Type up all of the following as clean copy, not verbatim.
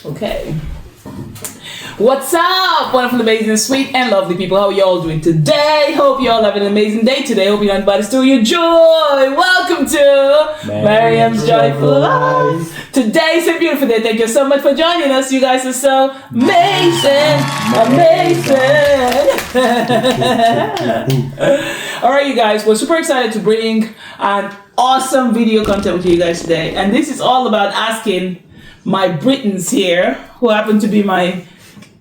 Okay. What's up, wonderful, amazing, sweet, and lovely people? How are y'all doing today? Hope y'all having an amazing day today. Hope you're not about to steal your joy. Welcome to Maryam's Joyful Life. Today's a beautiful day. Thank you so much for joining us. You guys are so amazing. All right, you guys, we're super excited to bring an awesome video content with you guys today. And this is all about asking my Britons here, who happen to be my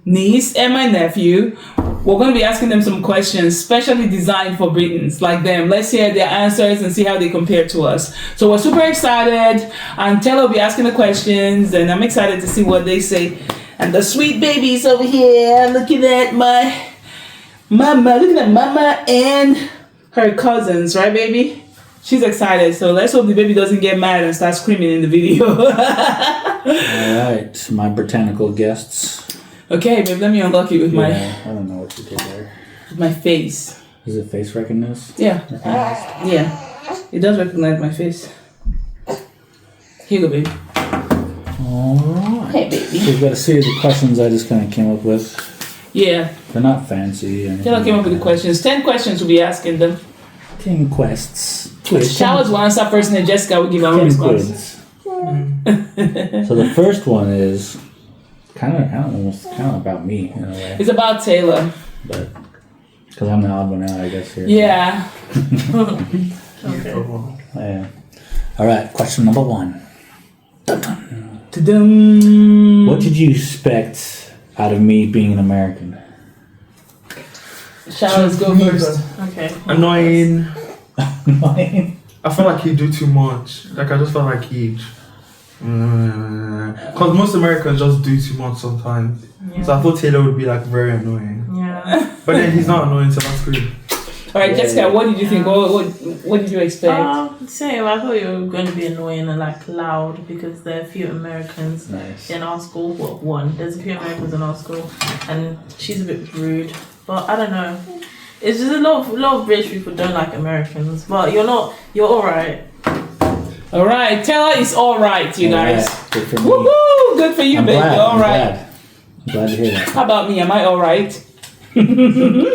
niece and my nephew. We're going to be asking them some questions specially designed for Britons like them. Let's hear their answers and see how they compare to us. So we're super excited, and Taylor will be asking the questions, and I'm excited to see what they say. And the sweet babies over here looking at my mama, and her cousins, right, baby? She's excited, so let's hope the baby doesn't get mad and start screaming in the video. All right, my botanical guests. Okay, babe, let me unlock you with I don't know what you did there. my face. Is it face recognition? Yeah. Yeah. It does recognize my face. Here you go, baby. Alright. Hey, baby. So you've got a series of questions I just kind of came up with. Yeah. They're not fancy. Taylor came up with the questions. 10 questions we'll be asking them. 10 quests. Showers will answer first, and then Jessica will give our response. So the first one is kind of about me in a way. It's about Taylor. But because I'm the odd one out, I guess. Here. Yeah. Okay. Yeah. All right. Question number 1. Ta-dum. What did you expect out of me being an American? Showers, go first. Okay. Annoying. I feel like he do too much. Like I just felt like he. Because most Americans just do too much sometimes. Yeah. So I thought Taylor would be like very annoying. Yeah. But then he's not annoying, so that's good. All right, Jessica, what did you think? What did you expect? Same. I thought you were going to be annoying and like loud because there are a few Americans in our school. Well, one. There's a few Americans in our school, and she's a bit rude. But I don't know. It's just a lot of British people don't like Americans. But you're not. You're all right. All right, Taylor is all right, you guys. Right. Good for me. Woohoo! Good for you, baby. All right. I'm glad to hear that. How about me? Am I all right? Yeah, you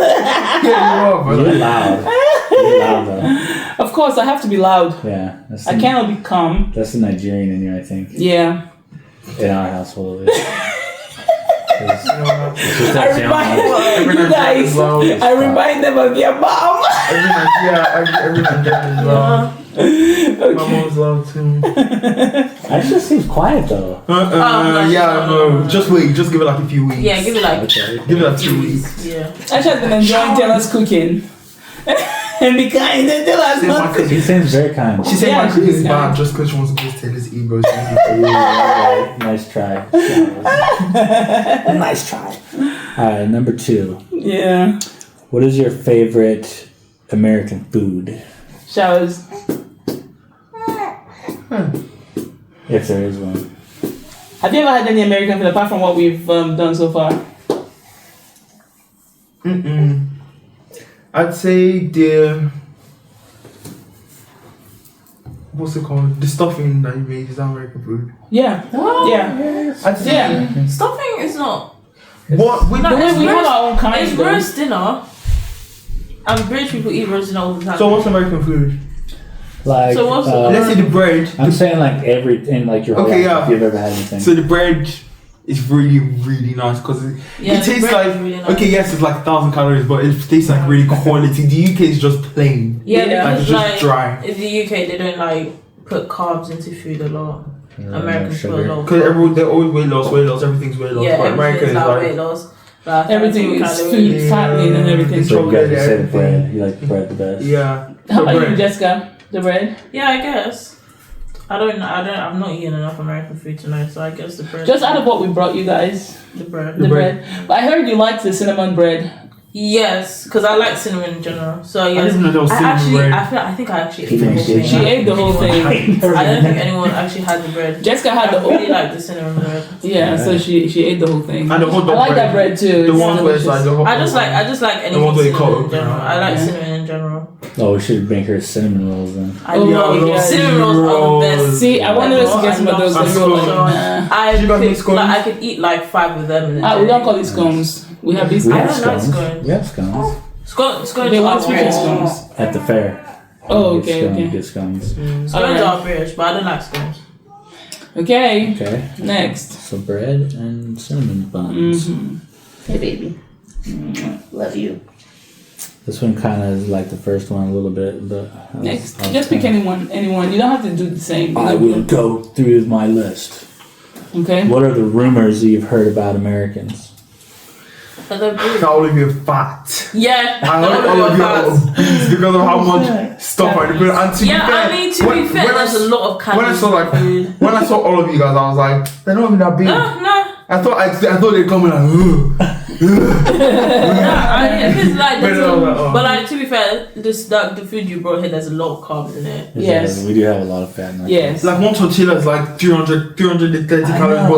are, but You're loud. You're loud, though. Of course, I have to be loud. Yeah. I cannot be calm. That's the Nigerian in you, I think. Yeah. In our household. I remind them of your mom. every Nigerian is loud. Okay. My mom's loud too. That just seems quiet, though. No. Just wait. Just give it like a few weeks. Yeah, give it like Give it like 2 weeks. Yeah. I've just been enjoying Taylor's cooking. And be kind and Taylor's not cooking. She seems very kind. She said Yeah, my cooking is she's bad kind. just because she wants to boost Taylor's ego. Nice try. Nice try. Alright, number 2. Yeah. What is your favorite American food? Showers. If there is one. Have you ever had any American food apart from what we've done so far? I'd say the what's it called? The stuffing that you made is that American food. Yeah. Yeah. I'd say Yeah. Stuffing is not. What? No, We have our own kind. It's though. roast dinner. And British people eat roast dinner all the time. So what's American food? Like, So what's Let's say the bread. I'm saying like in like your whole Okay, life, yeah. if you've ever had anything. So the bread is really, really nice because it the tastes bread like is really nice. okay, yes, it's like 1,000 calories, but it tastes like really quality. The UK is just plain. Yeah, Yeah. Like it's because just dry. in the UK they don't like put carbs into food a lot. Americans put a lot. Because they're always weight loss, everything's weight loss. Yeah, but America everything's is like like weight loss. Like, Everything is calories. food, fattening, and everything. So you guys chocolate, just say the everything. bread. You like the bread the best. yeah. How about you, bread. Jessica? The bread? Yeah, I guess. I've not eaten enough American food tonight, so I guess the bread. Just out of what we brought you guys. the bread. The bread. But I heard you liked the cinnamon bread. Yes, because I like cinnamon in general. So I yes, didn't know there was cinnamon bread. I think I actually ate the whole thing. She ate the whole thing. I don't think anyone actually had the bread. Jessica had I the really like the cinnamon bread. Yeah, so she ate the whole thing. And the hot dog I like that bread too. The It's ones where it's like the hot I just like anything ones where you cinnamon cut in general. open. I like Yeah. cinnamon in general. Oh, we should make her cinnamon rolls then. I Oh, love yeah. cinnamon rolls are the best. See, I wanted us to get some of those. I but we love were like, scones. nah. I You got could, these scones? like, I could eat like 5 of them in a day. We don't call it scones. We have these. We I have don't like scones. scones. We have scones Scones They are want sweet British. scones. at the fair. Oh, You get okay, scones, okay. you get scones. Scones Alright. are British, but I don't like scones. Okay. Okay. Next. So bread and cinnamon buns. Hey, baby. Love you. This one kind of is like the first one a little bit, but Next. Just pick anyone. Anyone. You don't have to do the same. I will go through my list. Okay. What are the rumors that you've heard about Americans? But they're British. All of you are fat. Yeah, I like all of you are obese because of how much stuff I do. And to be yeah, fair, I mean, to be fair, there's a lot of when I calories saw like in food. when I saw all of you guys, I was like, they're not even that big. No. I thought they'd come in like, It's like, But, but like to be fair, the food you brought here, there's a lot of carbs in it. Yes. We do have a lot of fat in our Yes. like one tortilla is like 330 calories,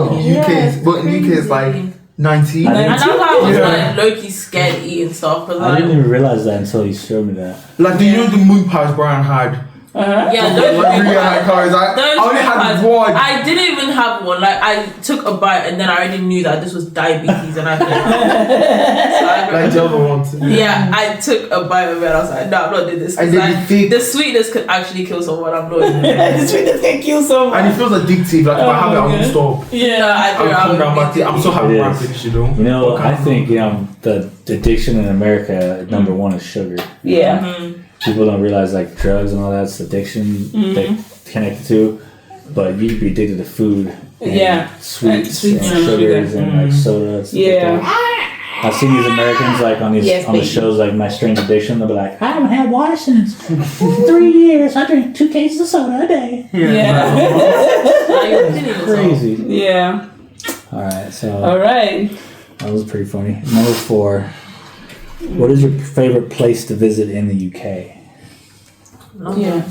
but in UK it's like 90. I And that's why I was Yeah. like low-key scared eating stuff. Cause I didn't like, even realize that until you showed me that. Like do you know the moon pies Brian had? yeah, Like really high calories. I only had one. I didn't even have one. Like I took a bite and then I already knew that this was diabetes and I couldn't. Like the other one too. Yeah, I took a bite of it. I was like, no, I'm not doing this. And 'Cause, then like, you think- the sweetness could actually kill someone. I'm not doing it. This sweetness can kill someone. And it feels addictive. Like if I have it, I won't stop. Yeah. I do. I'll come down back. I'm so happy It when I is. finish it though. You know, Okay. I think the addiction in America, number one is sugar. Yeah. People don't realize like drugs and all that's addiction they connected to, but you could be addicted to food. And Yeah. sweets And sweets and and sugars sugar. and like soda. And stuff Yeah. Like that. I've seen these Americans like on these Yes, on the baby. shows like My Strange Addiction. They'll be like, I haven't had water since 3 years. I drink 2 cases of soda a day. Yeah. Like, you're kidding yourself. Crazy. Yeah. All right, so All right. that was pretty funny. Number 4. What is your favorite place to visit in the UK? Yeah.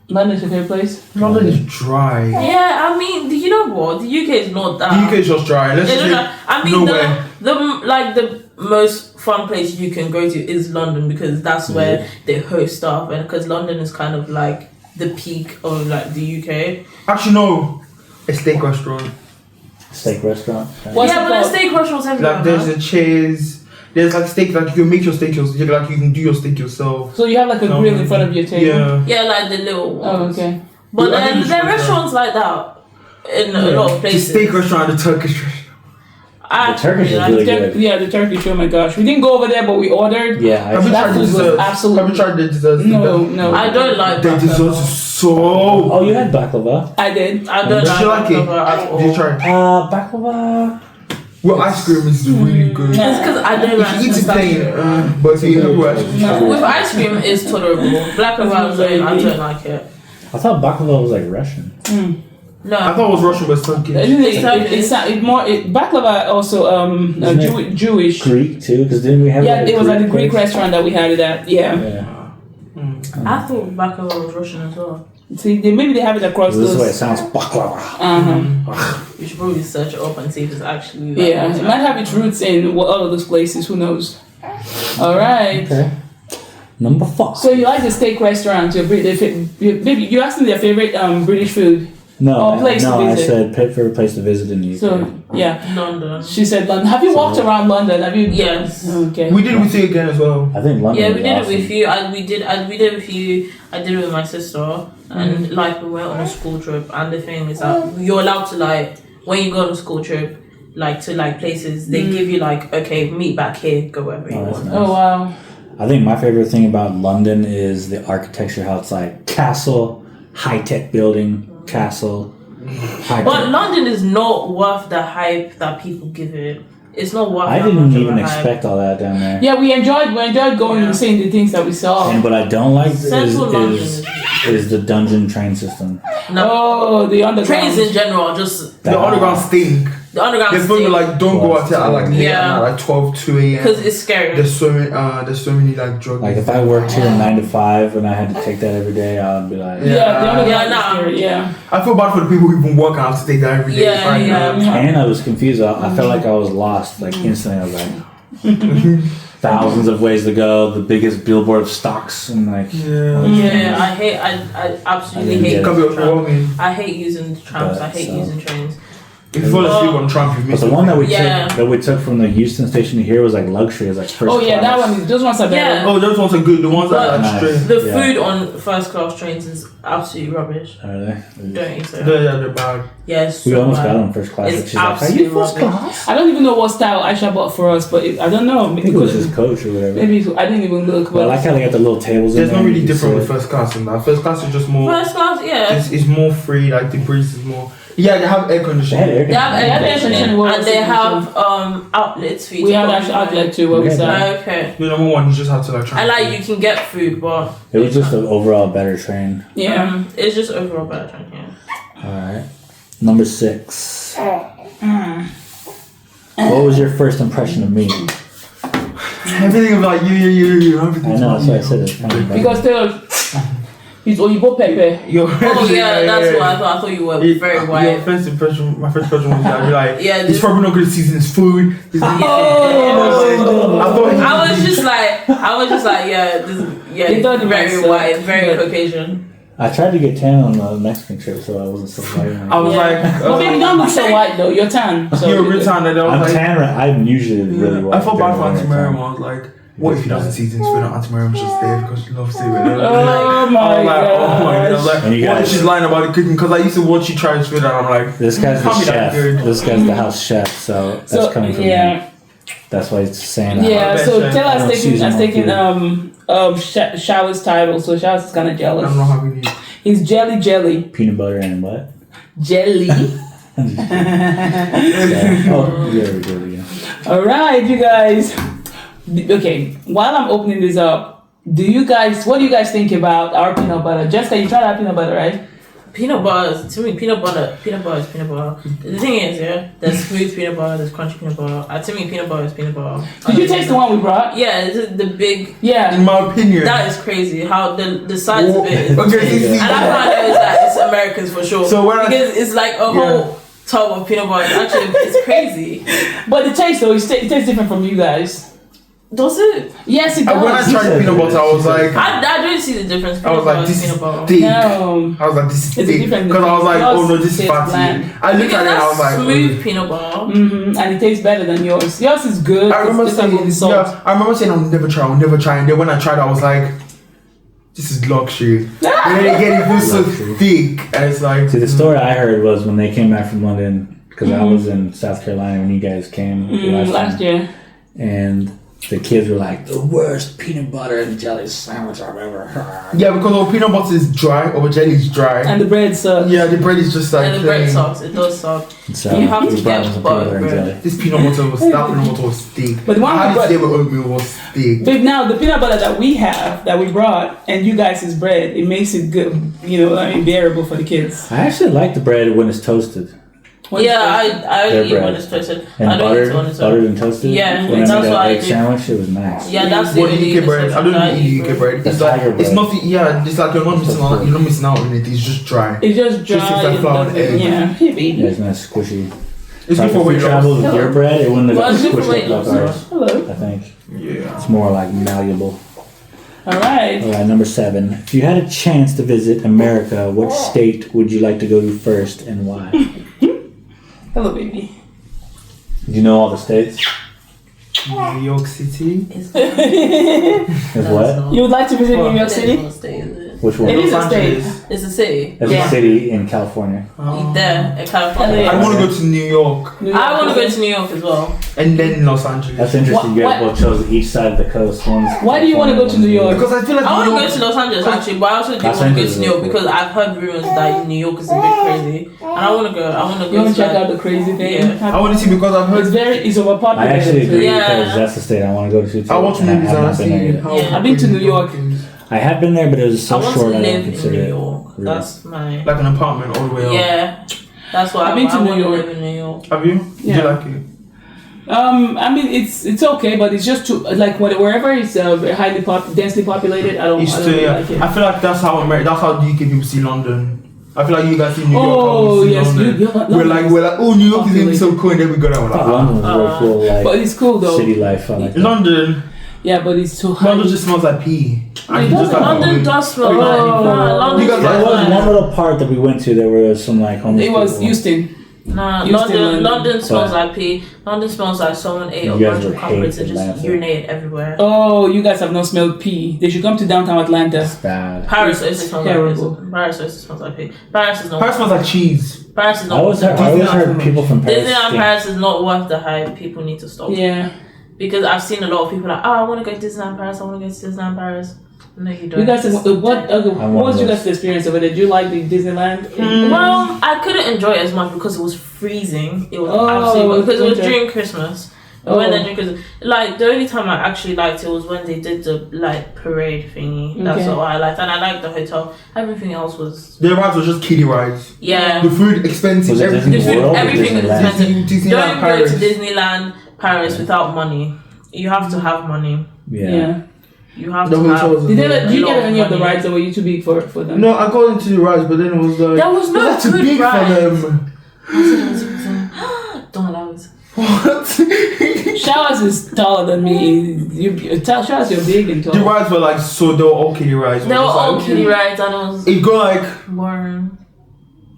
London's your favorite place? London is dry. Yeah, I mean, you know what? The UK is not that. The UK is just dry. Let's just say I mean, nowhere. the most fun place you can go to is London because that's where they host stuff, and because London is kind of like the peak of like the UK. Actually, no. A steak restaurant. Steak restaurant? What's yeah, it but there's called? steak restaurants everywhere. Like there's man. a Cheers. There's like steak. Like you can make your steak yourself. Like you can do your steak yourself. So you have like a grill in front of your table? Yeah. Yeah, like the little Oh, ones. okay. But Yeah, I think there are it's restaurants like that in a lot of The places. steak restaurant and the Turkish restaurant. I The Turkish is like really Tur- good. Yeah, the Turkish. Oh my gosh, we didn't go over there, but we ordered. Yeah, Have you That tried the food was desserts? absolutely- Have you tried the desserts? No. I don't like The baklava. desserts is so. Oh, you had baklava? I did. I don't Did you like like it? baklava at all. Did you try it? Baklava. Well, ice cream is really good. It's because I don't You like can eat it pistachio. plain, but if you have ice cream, No. With ice cream, it's tolerable. Black and white, I don't like it. I thought baklava was like Russian. I No. thought it was Russian, but it's Turkish. Baklava also Isn't it Jewish. Greek too, because didn't we have? Yeah, like, it was at the Greek place? restaurant that we had it at. Yeah. Yeah. I thought baklava was Russian as well. See, maybe they have it across This is the way it those. sounds. Baklava. You should probably search it up and see if it's actually. Like, Yeah, it might have its roots in all of those places. Who knows? All right. Okay. Number 5. So you like the steak restaurant? Maybe you asked them their favorite British food. No, place to no, I visit. said favorite place to visit in the UK. So yeah, London. she said London. Have you walked around London? Have you? Yes. Okay. We did it with you again as well. I think London. Yeah, was we did awesome. it with you. We did it with you. I did it with my sister, and like we went on a school trip. And the thing is that you're allowed to like when you go on a school trip, like to like places, they give you like okay, meet back here, go wherever you Oh, that's want. nice. Oh wow. I think my favorite thing about London is the architecture. How it's like castle, high tech building, castle. High But tech. London is not worth the hype that people give it. It's not worth. I that didn't much of even a hype. expect all that down there. Yeah, we enjoyed going and seeing the things that we saw. And what I don't like Central London is the dungeon train system. No, Oh, the underground. trains in general are just The underground stink. The underground. They told me like don't go out there at like late at like 12, 2 a.m. Because it's scary. There's so many like drugs. Like if I worked here 9 to 5 and I had to take that every day, I would be like, I feel bad for the people who even work out to take that every day. And I was confused. I felt like I was lost. Like instantly, I was like, thousands of ways to go. The biggest billboard of stocks and like. I absolutely hate. I hate using trams. I hate using trains. If you fall asleep on Trump, you miss the one that we took from the Houston station to here was like luxury. It was like first class. That one. Those ones are better. Oh, those ones are good. The ones that are straight. The food on first class trains is absolutely rubbish. Are they? Don't eat so. They're bad. Yes. We almost got on first class. It's she's like, "Are you first class?" I don't even know what style Aisha bought for us, but I don't know. I think it was his coach or whatever. Maybe I didn't even look. But I like how they got the little tables. There's not really different with first class and that. First class is just more. First class, It's more free. Like the breeze is more. Yeah, they have air conditioning. They have air conditioning, and they have outlets for you. We have an outlet too where we sat. Okay. The number one, you just have to like try. And like you can get food, but it was just an overall better train. Yeah, it's just overall better train. Yeah. All right, number 6. What was your first impression of me? Everything about you. Everything. I know, that's why I said it's funny. Because Taylor, he's Oyibo Pepe. That's what I thought. I thought you were very white. My first impression was that you're like, he's this probably not going to season his food. I was just like, very white, very Caucasian. I tried to get tan on the Mexican trip, so I wasn't so white. I was like, well, baby, don't look so white though. You're tan. So you're real tan. I'm tan. I'm usually really white. I felt bad for Auntie Maryam. I was like, what if he doesn't season his food and Auntie Maryam's just there because she loves it? Oh my god! I was like, what if she's lying about the cooking? Because I used to watch you try his food and I'm like, this guy's the chef. This guy's the house chef, so that's coming from him. That's why it's saying that. Yeah, so Taylor's taking Shower's title, so Shower's is kind of jealous. I don't know how we need. He's jelly. Peanut butter and what? Jelly. All right, you guys. Okay, while I'm opening this up, what do you guys think about our peanut butter? Jessica, you tried our peanut butter, right? Peanut butter, to me, peanut butter is peanut butter. The thing is, there's smooth peanut butter, there's crunchy peanut butter. To me, peanut butter is peanut butter. Did you taste the one we brought? Yeah, the big. Yeah. In my opinion, that is crazy. How the size of it is. Okay, and I find out is that it's Americans for sure. So because it's like a whole tub of peanut butter. Actually, it's crazy. But the taste though, it tastes different from you guys. Does it? Yes, it does. When I tried peanut butter, I was like, I didn't see the difference. I was like, this is thick. No. I was like, this is thick. Because I was like, oh no, this is fatty. I looked at it and I was like, smooth peanut butter. And it tastes better than yours. Yours is good. I remember saying I'll never try. And then when I tried, I was like, this is luxury. And then again, it feels so thick. And it's like. See, the story I heard was when they came back from London, because I was in South Carolina when you guys came last year. And the kids were like, the worst peanut butter and jelly sandwich I've ever heard. Yeah, because our peanut butter is dry, our jelly is dry. And the bread sucks. Yeah, the bread is just like. And the bread sucks. It does suck. So you have to get butter bread. This peanut butter was thick. But the one I had it today with oatmeal was thick. But now the peanut butter that we brought, and you guys' bread, it makes it good, bearable for the kids. I actually like the bread when it's toasted. I eat when it's toasted. And I don't eat when it's buttered and toasted. Yeah, when that's I made why that egg sandwich, it was nice. Yeah, that's the UK bread. I don't eat UK bread. It's like it's not. It's like you're not missing out on it. It's just dry. It's just dry. Just like flour and egg. Yeah, it's nice squishy. It's good for weight loss. Travel with your bread, it wouldn't have squished up like ours. Hello. I think. Yeah. It's more like malleable. All right, number 7. If you had a chance to visit America, what state would you like to go to first and why? Hello, baby. Do you know all the states? New York City. What? You would like to visit New York City? Which one? It is a state. It's a city. It's a city in California. There, in California. I want to go to New York. I want to go to New York as well. And then Los Angeles. That's interesting. You guys both chose each side of the coast. Why do you want to go to New York? Because I feel like I want to go to Los Angeles actually, but I also do want to go to New York because I've heard rumors that New York is a bit crazy, and I want to go. You want to check out the crazy thing? Yeah. I want to see because I've heard it's overpopulated. I actually agree because that's the state I want to go to. I watch movies and I see I've been to New York. I have been there, but it was so short. I don't consider New York. That's my like an apartment all the way up. Yeah. That's why I've been to I New want to York. live in New York. Have you? Yeah. Do you like it? I mean, it's okay, but it's just too wherever it's highly densely populated. I don't really like it. I feel like that's how UK people see London. I feel like you guys see New York. Oh, see yes, London. We're like, oh, New York is gonna be so cool, and then we go down. We're like, London's real cool, like but it's cool though. city life. I like that. London. Yeah, but it's too high. London just smells like pee. It doesn't. London does smell Oh. like London. You guys There was like- one little part that we went to. There were some like homeless It was people. Houston. Nah, Houston, London smells But- like pee. London smells like someone ate You a guys bunch of would carpets hate and just Atlanta. urinated everywhere. Oh, you guys have not smelled pee. They should come to downtown Atlanta. It's bad. Paris It's also smells terrible. like pee. Paris also smells like pee. Paris is not. Paris smells like cheese. Paris is I not. always heard people from Paris. Disneyland think- Paris is not worth the hype. People need to stop. Yeah. Because I've seen a lot of people like, oh, I want to go to Disneyland Paris. I want to go to Disneyland Paris. No, you don't. You guys, what was you those. guys' experience of it? Did you like the Disneyland? Well, I couldn't enjoy it as much because it was freezing. It was Oh, absolutely because it was winter. during Christmas. Oh. When during Christmas, like the only time I actually liked it was when they did the like parade thingy. That's Okay. what I liked, and I liked the hotel. Everything else was Their rides were just kiddie rides. yeah. The food expensive. Was it Everything. Disney The food, World or everything is Disneyland? expensive. Disneyland Don't Paris. go to Disneyland Paris without money. You have to have money. Yeah. You have The to have. hotels. Did you lot get of any of the money. rides that were you too big for them? No, I got into the rides, but then it was like There was no that's too good big rides. for them. Don't allow it. What? Showers is taller than me. Showers, you're big and tall. The rides were like so they were all kiddie rides. They were just all like, kiddie rides and it was It got like boring.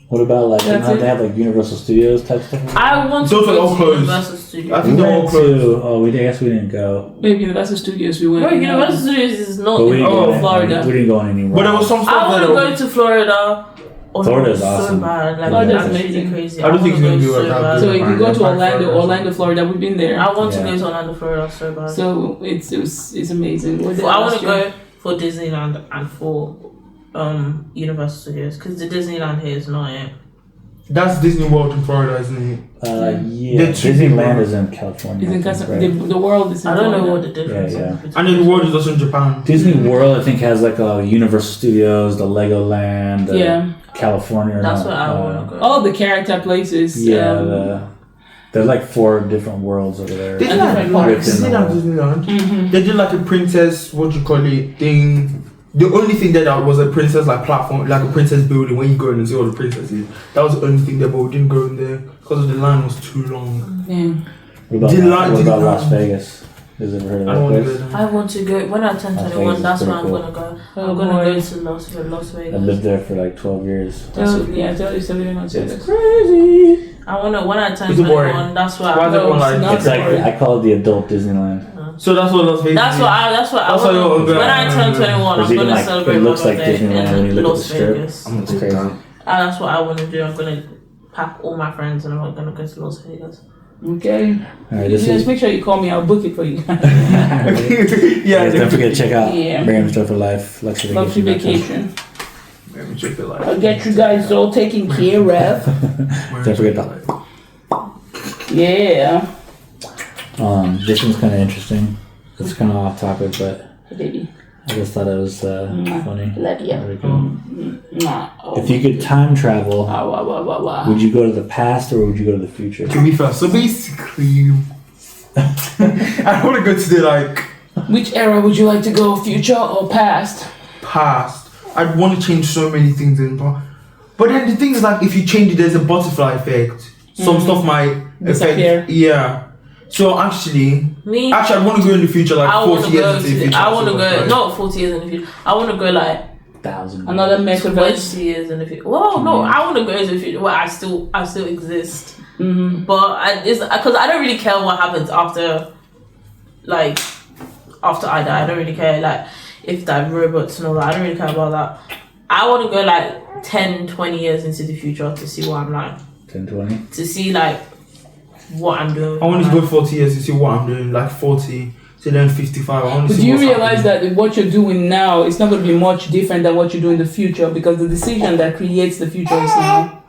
What about like That's it? they have like Universal Studios type stuff? I want to Those were go all to closed. Universal I Studios. think We they're all went closed. to. Oh, I guess we didn't go. Maybe Universal Studios we went. Bro, Universal Studios is not But we in didn't go. Florida. We didn't go on any. But there was some I stuff want that to go to Florida. Oh, Florida's no, it's awesome. so bad. Like, Florida's it's amazing. actually crazy. I don't think wanna it's gonna go be so that bad. good. So if you go to Florida. Orlando, Florida, we've been there. I want to Yeah. go to Orlando, Florida so bad. So it's amazing. We did I want last to year. go for Disneyland and for Universal Studios because the Disneyland here is not it. That's Disney World in Florida, isn't it? Yeah. They're cheap Disneyland people. is in California. It's in I think, Casa- the world is in I don't know Florida. what the difference Yeah, yeah. is. And then the world is also in Japan. Disney World, I think, has like a Universal Studios, the Legoland, Yeah. California. That's where I want to go. All the character places. Yeah, there's like 4 different worlds over there. They did And like different parks. parks. Disneyland, Disneyland. Mhm. They did like a princess, what you call it, thing. The only thing that was a princess like platform, like a princess building when you go in and see all the princesses. That was the only thing that, but we didn't go in there because the line was too long. Yeah. What about Las Vegas? Has ever heard of I don't want that to go place? there. I want to go when I turn Las 21. Vegas That's is where I'm pretty gonna go. Oh, I'm gonna boy. go to Las I Vegas. lived there for like 12 years. Tell you still living on It's Vegas. crazy. I wanna when I turn Is it boring? 21. That's where Why I'm is everyone like? not It's like I call it the adult Disneyland. So that's what Las Vegas. That's is. what I That's what wanna. you're When I turn 21, There's I'm even gonna like celebrate it looks my like birthday Disneyland when you in look at the Las strip. Vegas. I'm gonna It's take crazy. that. That's what I want to do. I'm gonna pack all my friends and I'm gonna go to Las Vegas. Okay. All right, You this guys is. make sure you call me. I'll book it for you. Yeah, Guys, don't forget to check out Yeah. Maryam's Joy for Life Luxury Luxury Vacation. vacation. Let me check it like. I'll get you guys all taken care of. Don't forget that. Yeah. This one's kind of interesting. It's kind of off topic, but Baby. I just thought it was funny. Love you. Very cool. Nah. Oh. If you could time travel, Wow. would you go to the past or would you go to the future? To be fair, so basically, I want to go to the like Which era would you like to go? Future or past? past. I'd want to change so many things in past. But then the thing is like if you change it, there's a butterfly effect. Some stuff might Disappear. affect. Yeah. So actually, Me, I'd want to go in the future, like I want 40 to years go. into the future. I want to so go. like- Not 40 years in the future. I want to go like 1,000. Another metaverse. 20 years in the future. Well, no, I want to go into the future where I still exist. Mm-hmm. But it's because I don't really care what happens after I die. I don't really care like if that robots and all that. I don't really care about that. I want to go like 10, 20 years into the future to see what I'm like. 10, 20? To see like what I'm doing. I want to like, go 40 years to see what I'm doing, like 40 to then 55. I want to But see do you what's realize happening. that what you're doing now is not going to be much different than what you do in the future because the decision that creates the future is now.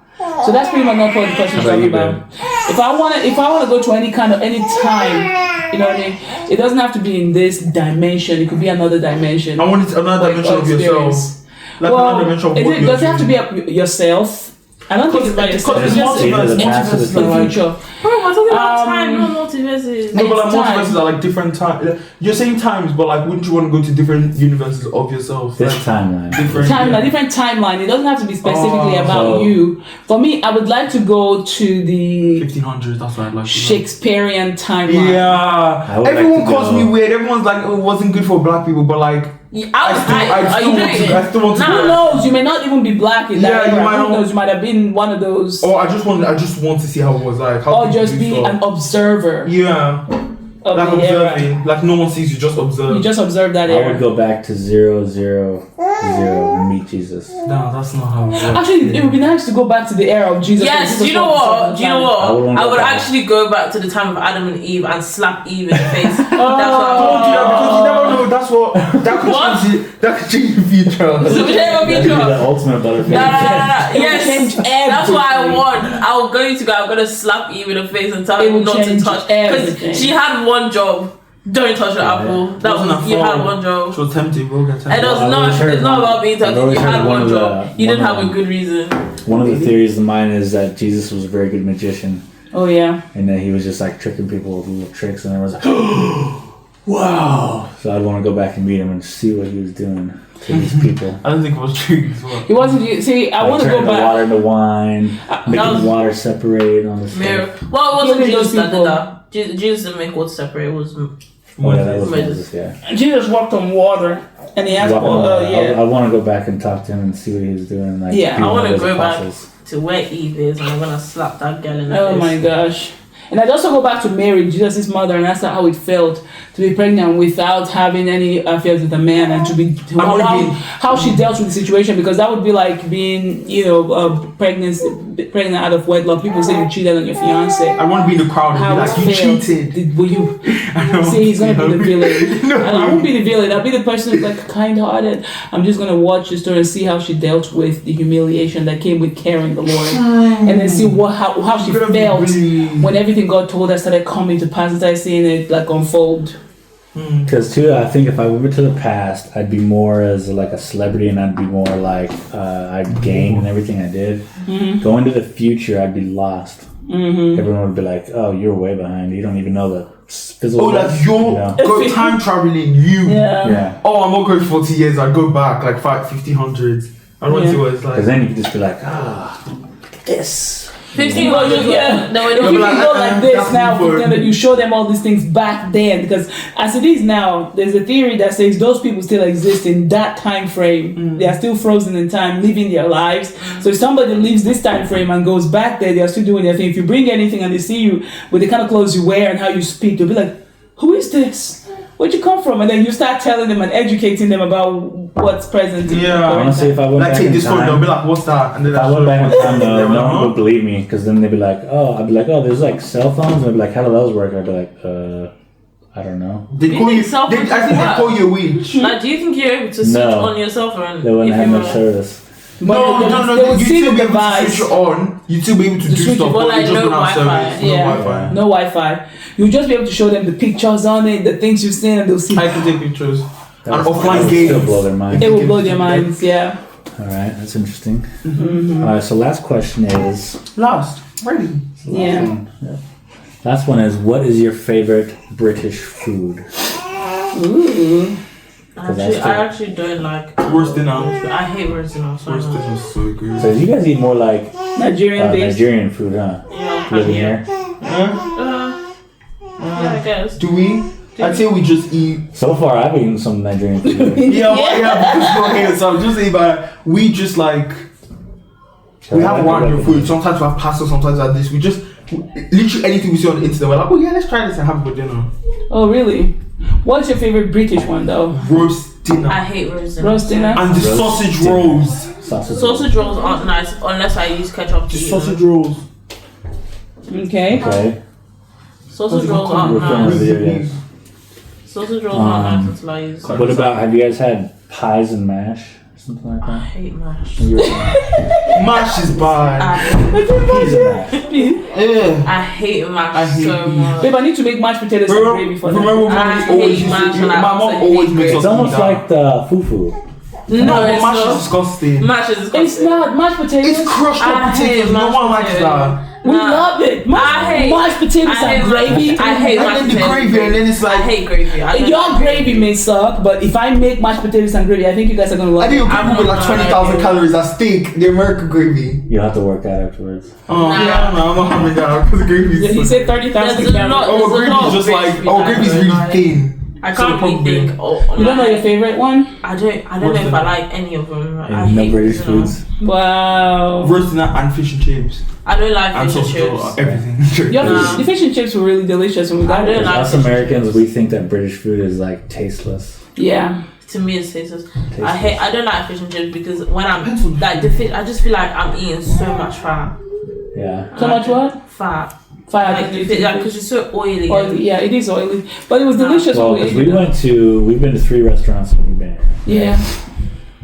So that's pretty much not what the question is How about talking you, about. If I want to go to any time, you know what I mean? It doesn't have to be in this dimension. It could be another dimension. I want it another Or dimension of yourself. experience. Like another dimension of what does it have to doing. be yourself? I don't think it's by yourself. Because It's just Either the past or the the future. Bro, we're talking about time, not multiverses. No, but like It's time. multiverses are like different times. You're saying times, but like, wouldn't you want to go to different universes of yourself? This Like, timeline. different. Timeline, different timeline. It doesn't have to be specifically Oh, about so- you. For me, I would like to go to the 1500s. That's what I'd like. Shakespearean timeline. Yeah. I would like Everyone to calls go- me weird. Everyone's like, oh, it wasn't good for black people, but like, I I still want to. Who knows? You may not even be black in that Yeah, you era. might Who not. knows? You might have been one of those, Oh, I just want to see how it was like. How or people just do be stuff. an observer Yeah, of like the era. observing. Like no one sees you, just observe. You just observe that I era. would go back to 000 and meet Jesus. No, that's not how it works. Actually, it would be nice to go back to the era of Jesus. Yes, Jesus do you know walked what? the Do you know I would what? wanna I go would back. actually go back to the time of Adam and Eve and slap Eve in the face. That's Don't do that because you never know. That's what What? that could change the future. So whichever That'd be future. the ultimate butterfly. No. It would change Yes, that's what I everything. want. I'm gonna slap Eve in the face and tell It her will not to change touch. everything. Because she had one job. Don't touch the apple. That Wasn't was a you had fault. one job. She was tempted. We'll get It tempted. does I've not. always heard It's not one- about being I've tempted. always You heard had one one of job. the- You didn't one have of a the- good reason. One of the theories of mine is that Jesus was a very good magician, Oh yeah. and that he was just like tricking people with little tricks, and everyone's like, wow. So I'd want to go back and meet him and see what he was doing to these people. I don't think it was true as well. It wasn't. See, I Like want to go turning the back. water into wine, that making was- water separate on the Mary. stuff. Well, it wasn't Killing Jesus those that did people. that. Jesus didn't make water separate. It was Oh, yeah, that was Moses. Moses, yeah. Jesus walked on water, and he asked, Walking on water. yeah. I want to go back and talk to him and see what he was doing. Like, Yeah, be I one want of to those go back apostles. to where Eve is, and I'm gonna slap that girl in the Oh face. my gosh. And I'd also go back to Mary, Jesus' mother, and ask her how it felt to be pregnant without having any affairs with a man, and how she dealt with the situation, because that would be like being, pregnant out of wedlock. People say you cheated on your fiance. I want to be in the crowd and How be it like, you felt. cheated. Were you? I don't See, he's gonna be the villain. No. And I won't be the villain. I'll be the person who's like kind-hearted. I'm just gonna watch the story and see how she dealt with the humiliation that came with carrying the Lord, and then see how she You're gonna be felt really- when everything God told her started coming to pass. And I seeing it like unfold. Because too, I think if I went to the past, I'd be more as like a celebrity, and I'd be more like I'd gain in everything I did. Going to the future, I'd be lost. Everyone would be like, "Oh, you're way behind. You don't even know the physical." Oh, like you're go time traveling. Yeah. Oh, I'm not going 40 years. I'd go back like 1500s. I want to see what it's like. Because then you could just be like, this. 1500s. Yeah. No, If no, you like, can go like this that's now, before- then you show them all these things back then, because as it is now, there's a theory that says those people still exist in that time frame. They are still frozen in time, living their lives. So if somebody leaves this time frame and goes back there, they are still doing their thing. If you bring anything and they see you with the kind of clothes you wear and how you speak, they'll be like, "Who is this? Where'd you come from?" And then you start telling them and educating them about what's present. in the Yeah. current Honestly, time. if I went Like back take in this phone, they'll be time, like, "What's that?" And then if I went back in time, They no will one know. would believe me, because then they'd be like, "Oh," I'd be like, "Oh, there's like cell phones," and they'd be like, "How do those work?" I'd be like, I don't know." They You call think you. cell I phones think is they what? call you a witch. Like, do you think you're able to switch No. on your cell phone? They wouldn't if have you no were- service. But No. they would You'd see still the be able to device. switch it on. You'd still be able to do switch it stuff, on, but like, you just no don't have Wi-Fi. service. Yeah. No Wi-Fi. No Wi-Fi. You'll just be able to show them the pictures on it, the things you've seen, and they'll see. I can take pictures. That And would- offline that would games. still blow their mind. It will blow their minds, yeah. All right, that's interesting. All right, so last question is. Last. Ready. Yeah. Last one is, what is your favorite British food? Ooh. I actually don't like Roast dinner. I hate roast dinner. So Roast much. dinner is so good. So you guys eat more like Nigerian based. Nigerian food, huh? Yeah, Living yeah. here. Yeah, I guess. Do we? I'd say we just eat. So far, I've eaten some Nigerian food. Yeah, because you're here, so I'm just saying, but we just like. We have random food. Sometimes we have pasta, sometimes we have this. We just. Literally anything we see on the internet, we're like, oh yeah, let's try this and have it for dinner. Oh, really? What's your favorite British one, though? Roast dinner. I hate roast dinner. Roast dinner? And the Roast sausage dinner. rolls. Sausage rolls aren't nice unless I use ketchup to The eat sausage them. rolls. Okay. Okay. Sausage rolls aren't We're filming a nice. video, yes. Sausage rolls aren't nice until I use them. What about, have you guys had pies and mash? Something like I that? hate mash. Mash is bad. Peas and mash. Yeah. I hate mash I hate so peas. much. Babe, I need to make mashed potatoes and gravy for them. Remember when I mommy hate always used mash to, and my I mom also always hate makes us It's eat almost that. like the fufu. No, it's mash is not. disgusting. Mash is disgusting. It's not mashed potatoes. It's crushed I up hate potatoes. No mashed one likes potatoes. that. We love it. Mashed potatoes and gravy. I hate And mashed then the potatoes. gravy, and then it's I like. hate gravy. I don't Your like gravy may suck, but if I make mashed potatoes and gravy, I think you guys are gonna love I think it. you'll I'm people with like not 20,000 gonna calories that stink. The American gravy. You'll have to work out afterwards. Oh, yeah, no, I'm not having that because the gravy is. He said 30,000 There's a lot- calories. Oh, there's a gravy lot is of just like. gravy Oh, that gravy is I don't really like. thin. I So can't really probably- think. You don't know your favorite one? I don't know if I like any of them. I And no hate British you know. foods. Wow. Roasting that and fish and chips. I don't like And fish and sausage roll, chips. everything. Your Nah. the fish and chips were really delicious when we got I don't it. like Us fish and Americans, chips. we think that British food is like tasteless. Yeah. To me, it's tasteless. Tasteless. I don't like fish and chips because when I'm like the fish, I just feel like I'm eating so much fat. Yeah. So much what? Fat. Fire. Like because it's so oily. Oily. Yeah, it is oily, but it was delicious Well, when we 'cause ate it. we've been to 3 restaurants when we've been here. Yeah.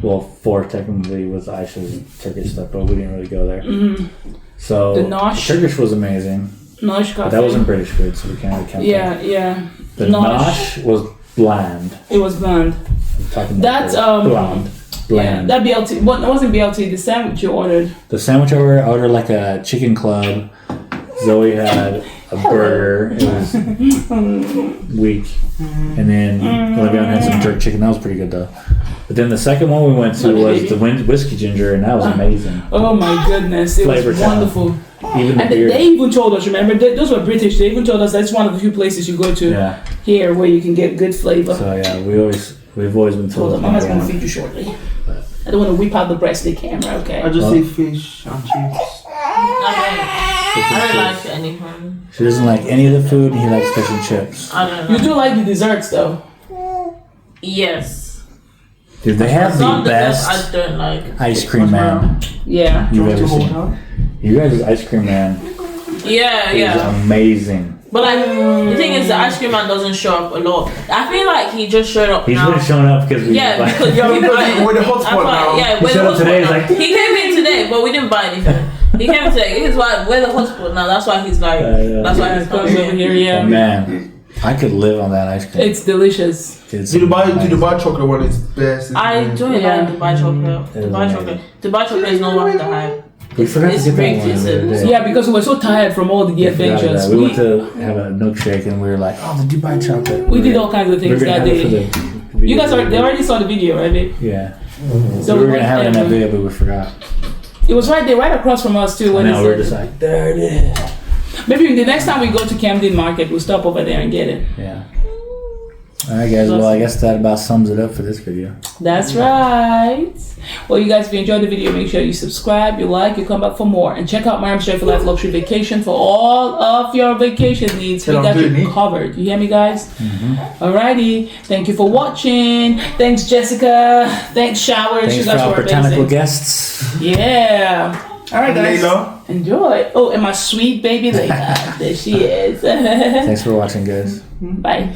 Well, 4 technically with Aisha's Turkish stuff, but we didn't really go there. Mm-hmm. So The Nosh. Turkish was amazing, Nosh but coffee. that wasn't British food, so we can't really count Yeah, that. yeah. The Nosh. Nosh was bland. It was bland. I'm talking That's, about bland. Yeah, Bland. that BLT. Well, it wasn't BLT. The sandwich you ordered. The sandwich I ordered like a chicken club. Zoe had a burger. It was weak. And then Olivia had some jerk chicken. That was pretty good though. But then the second one we went to was the whiskey ginger, and that was amazing. Oh my goodness, it Flavor was town. wonderful. Even the And beer. they even told us, remember, those were British. They even told us that's one of the few places you go to Yeah. here where you can get good flavor. So yeah, we've always been Hold told. on, Mama's gonna feed you shortly. I don't want to whip out the breastplate camera, okay? I just say fish and chips. I don't like anything. She doesn't like any of the food, and he likes fish and chips. I don't You know. do like the desserts though. Yes. Dude, they have the Some desserts best I don't like. ice cream man Yeah. you've ever To hold seen. out? You guys' ice cream man Yeah, is yeah. amazing. But like the thing is, the ice cream man doesn't show up a lot. I feel like he just showed up He's now. been showing up because we Yeah, like, because Yeah, we because buy it. we're the hotspot That's why- now. Yeah, He we're the showed up today, hotspot he's now. like- He came in today, but we didn't buy anything. He came today. He's like, we're the hotspot now. That's why he's like, yeah. that's why he's Comes over coming here, here. yeah. man, I could live on that ice cream. It's delicious. It's The amazing. Dubai chocolate one is best. isn't I it? don't Yeah. like Dubai chocolate. It is Dubai amazing. chocolate. Dubai chocolate is not worth the hype. We forgot It's to get that rigged, one. it's the other a- day. Yeah, because we were so tired from all the We forgot adventures. that. We went to have a milkshake and we were like, oh, the Dubai chocolate. We did all kinds of We things were gonna that have it for day. the video. You guys they already saw the video, right, babe? Yeah. So we were went gonna have it in that and- video, but we forgot. It was right there, right across from us too. When Now it we're said- just like, there it is. Maybe the next time we go to Camden Market, we'll stop over there and get it. Yeah. All right, guys. Well, I guess that about sums it up for this video. That's right. Well, you guys, if you enjoyed the video, make sure you subscribe, you like, you come back for more. And check out Maryam's Joyful Life Luxury Vacation for all of your vacation needs. We Tell got them, you Brittany. covered. You hear me, guys? Alrighty. Thank you for watching. Thanks, Jessica. Thanks, Showers. Thanks You for guys our were botanical amazing. guests. Yeah. All right, guys. Layla. Enjoy. Oh, and my sweet baby Layla. There she is. Thanks for watching, guys. Bye.